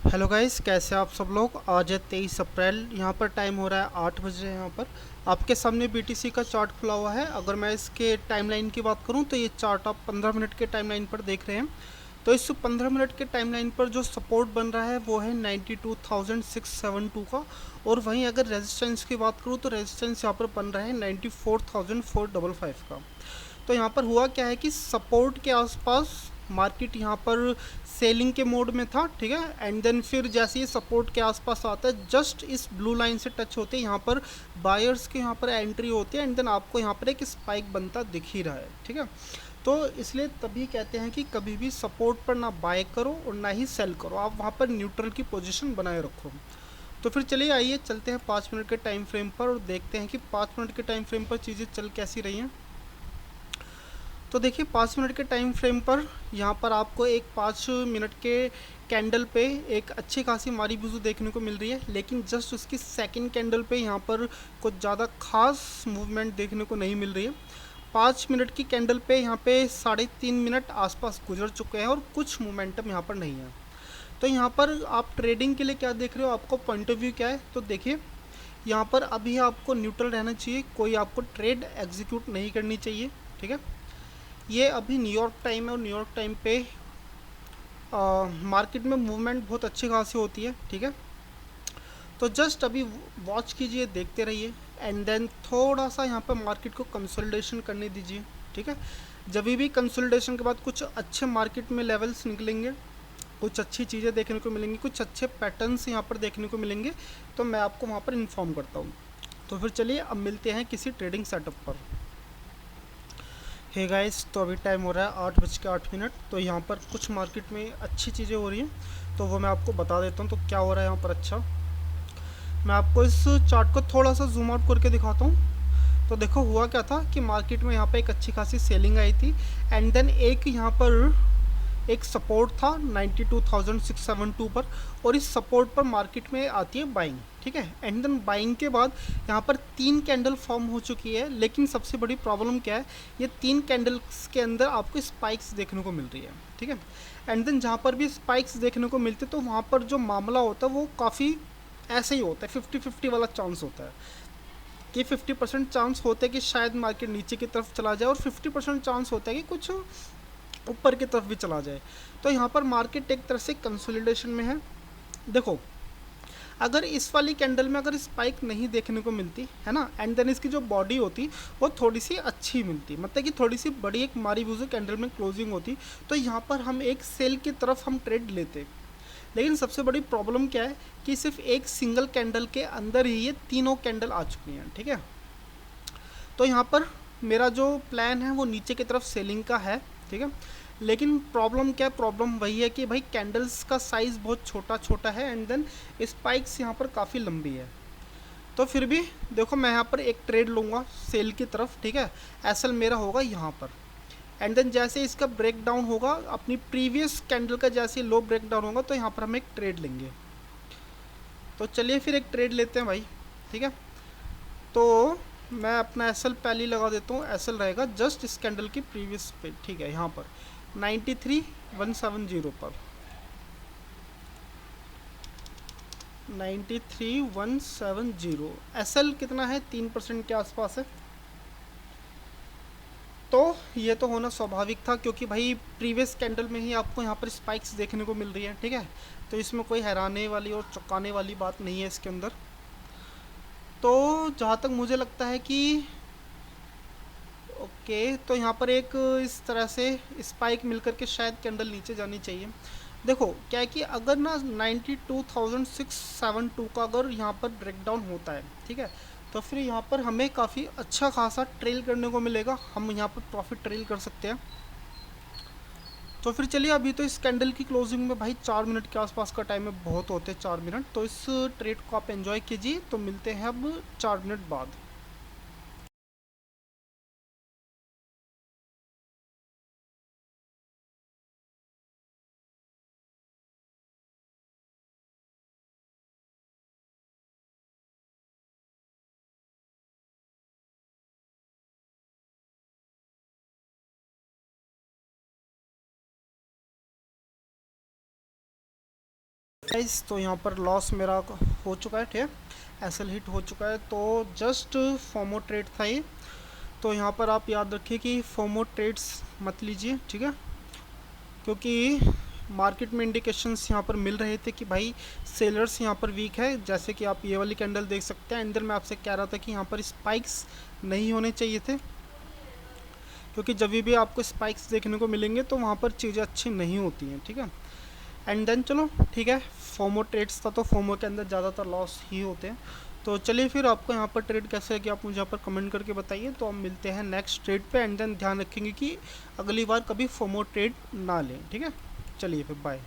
Hello guys, कैसे आप सब लोग। आज है 23 अप्रैल। यहाँ पर टाइम हो रहा है 8 बजे। यहाँ पर आपके सामने बीटीसी का चार्ट खुला हुआ है। अगर मैं इसके टाइमलाइन की बात करूँ तो ये चार्ट आप 15 मिनट के टाइमलाइन पर देख रहे हैं। तो इस 15 मिनट के टाइमलाइन पर जो सपोर्ट बन रहा है वो है 92,672 का। और वहीं अगर रेजिस्टेंस की बात करूँ तो रेजिस्टेंस यहाँ पर बन रहा है 94,455 का। तो यहाँ पर हुआ क्या है कि सपोर्ट के आसपास मार्केट यहाँ पर सेलिंग के मोड में था, ठीक है। एंड देन फिर जैसे ये सपोर्ट के आसपास आता है, जस्ट इस ब्लू लाइन से टच होते हैं यहाँ पर बायर्स के यहाँ पर एंट्री होती है। एंड देन आपको यहाँ पर एक स्पाइक बनता दिख ही रहा है, ठीक है। तो इसलिए तभी कहते हैं कि कभी भी सपोर्ट पर ना बाय करो और ना ही सेल करो, आप वहाँ पर न्यूट्रल की पोजीशन बनाए रखो। तो फिर चलिए आइए चलते हैं 5 मिनट के टाइम फ्रेम पर और देखते हैं कि 5 मिनट के टाइम फ्रेम पर चीज़ें चल कैसी रही हैं। तो देखिए 5 मिनट के टाइम फ्रेम पर यहाँ पर आपको एक 5 मिनट के कैंडल पे एक अच्छी खासी मारी बुजू देखने को मिल रही है, लेकिन जस्ट उसकी सेकंड कैंडल पे यहाँ पर कुछ ज़्यादा खास मूवमेंट देखने को नहीं मिल रही है। 5 मिनट की कैंडल पे यहाँ पे 3.5 मिनट आसपास गुजर चुके हैं और कुछ मोमेंटम यहाँ पर नहीं है। तो यहाँ पर आप ट्रेडिंग के लिए क्या देख रहे हो, आपको पॉइंट ऑफ व्यू क्या है। तो देखिए यहाँ पर अभी आपको न्यूट्रल रहना चाहिए, कोई आपको ट्रेड एग्जीक्यूट नहीं करनी चाहिए, ठीक है। ये अभी न्यूयॉर्क टाइम है और न्यूयॉर्क टाइम पे मार्केट में मूवमेंट बहुत अच्छी खासी होती है, ठीक है। तो जस्ट अभी वॉच कीजिए, देखते रहिए। एंड देन थोड़ा सा यहाँ पर मार्केट को कंसोलिडेशन करने दीजिए, ठीक है। जब भी कंसोलिडेशन के बाद कुछ अच्छे मार्केट में लेवल्स निकलेंगे, कुछ अच्छी चीज़ें देखने को मिलेंगी, कुछ अच्छे पैटर्न्स यहाँ पर देखने को मिलेंगे, तो मैं आपको वहाँ पर इन्फॉर्म करता हूँ। तो फिर चलिए अब मिलते हैं किसी ट्रेडिंग सेटअप पर। हे गाइस, तो अभी टाइम हो रहा है 8 बज के 8 मिनट। तो यहाँ पर कुछ मार्केट में अच्छी चीज़ें हो रही हैं, तो वो मैं आपको बता देता हूँ तो क्या हो रहा है यहाँ पर। अच्छा, मैं आपको इस चार्ट को थोड़ा सा जूम आउट करके दिखाता हूँ। तो देखो हुआ क्या था कि मार्केट में यहाँ पे एक अच्छी खासी सेलिंग आई थी। एंड देन एक यहाँ पर एक सपोर्ट था 92,672 पर, और इस सपोर्ट पर मार्केट में आती है बाइंग, ठीक है। एंड देन बाइंग के बाद यहाँ पर 3 कैंडल फॉर्म हो चुकी है, लेकिन सबसे बड़ी प्रॉब्लम क्या है, ये 3 कैंडल्स के अंदर आपको स्पाइक्स देखने को मिल रही है, ठीक है। एंड देन जहाँ पर भी स्पाइक्स देखने को मिलते तो वहाँ पर जो मामला होता है वो काफ़ी ऐसे ही होता है, 50-50 वाला चांस होता है कि 50% चांस होता है कि शायद मार्केट नीचे की तरफ चला जाए और 50% चांस होता है कि कुछ ऊपर की तरफ भी चला जाए। तो यहाँ पर मार्केट एक तरह से कंसोलिडेशन में है। देखो, अगर इस वाली कैंडल में अगर स्पाइक नहीं देखने को मिलती है ना, एंड देन इसकी जो बॉडी होती वो थोड़ी सी अच्छी मिलती, मतलब कि थोड़ी सी बड़ी एक मारी बुजू कैंडल में क्लोजिंग होती, तो यहाँ पर हम एक सेल की तरफ हम ट्रेड लेते। लेकिन सबसे बड़ी प्रॉब्लम क्या है कि सिर्फ एक सिंगल कैंडल के अंदर ही ये तीनों कैंडल आ चुकी हैं, ठीक है। तो यहाँ पर मेरा जो प्लान है वो नीचे की तरफ सेलिंग का है, ठीक है। लेकिन प्रॉब्लम क्या है, प्रॉब्लम वही है कि भाई कैंडल्स का साइज़ बहुत छोटा छोटा है, एंड देन स्पाइक्स यहाँ पर काफ़ी लंबी है। तो फिर भी देखो, मैं यहाँ पर एक ट्रेड लूँगा सेल की तरफ, ठीक है। एसएल मेरा होगा यहाँ पर। एंड देन जैसे इसका ब्रेक डाउन होगा अपनी प्रीवियस कैंडल का, जैसे लो ब्रेक डाउन होगा तो यहाँ पर हम एक ट्रेड लेंगे। तो चलिए फिर एक ट्रेड लेते हैं भाई, ठीक है। तो मैं अपना एस एल पहले ही लगा देता हूँ। एस एल रहेगा जस्ट इस कैंडल की प्रीवियस पे, ठीक है। यहाँ पर 93,170 पर, 93,170 एस एल कितना है, 3% के आसपास है। तो ये तो होना स्वाभाविक था, क्योंकि भाई प्रीवियस कैंडल में ही आपको यहाँ पर स्पाइक्स देखने को मिल रही है, ठीक है। तो इसमें कोई हैरानी वाली और चौंकाने वाली बात नहीं है इसके अंदर। तो जहाँ तक मुझे लगता है कि ओके, तो यहाँ पर एक इस तरह से स्पाइक मिल करके शायद कैंडल नीचे जानी चाहिए। देखो क्या है कि अगर ना 92,672 का अगर यहाँ पर ब्रेकडाउन होता है, ठीक है, तो फिर यहाँ पर हमें काफ़ी अच्छा खासा ट्रेल करने को मिलेगा, हम यहाँ पर प्रॉफिट ट्रेल कर सकते हैं। तो फिर चलिए, अभी तो इस कैंडल की क्लोजिंग में भाई 4 मिनट के आसपास का टाइम है, बहुत होते हैं 4 मिनट। तो इस ट्रेड को आप एंजॉय कीजिए, तो मिलते हैं अब 4 मिनट बाद। गाइस तो यहाँ पर लॉस मेरा हो चुका है, ठीक है, एसएल हिट हो चुका है। तो जस्ट फोमो ट्रेड था ये। तो यहाँ पर आप याद रखिए कि फोमो ट्रेड्स मत लीजिए, ठीक है, क्योंकि मार्केट में इंडिकेशंस यहाँ पर मिल रहे थे कि भाई सेलर्स यहाँ पर वीक है। जैसे कि आप ये वाली कैंडल देख सकते हैं, अंदर मैं आपसे कह रहा था कि यहाँ पर स्पाइक्स नहीं होने चाहिए थे, क्योंकि जब भी आपको स्पाइक्स देखने को मिलेंगे तो वहाँ पर चीज़ें अच्छी नहीं होती हैं, ठीक है। एंड देन चलो ठीक है, फोमो ट्रेड्स था तो फोमो के अंदर ज़्यादातर लॉस ही होते हैं। तो चलिए फिर आपको यहाँ पर ट्रेड कैसे है कि आप मुझे यहाँ पर कमेंट करके बताइए। तो हम मिलते हैं नेक्स्ट ट्रेड पे। एंड देन ध्यान रखेंगे कि अगली बार कभी फोमो ट्रेड ना लें, ठीक है। चलिए फिर बाय।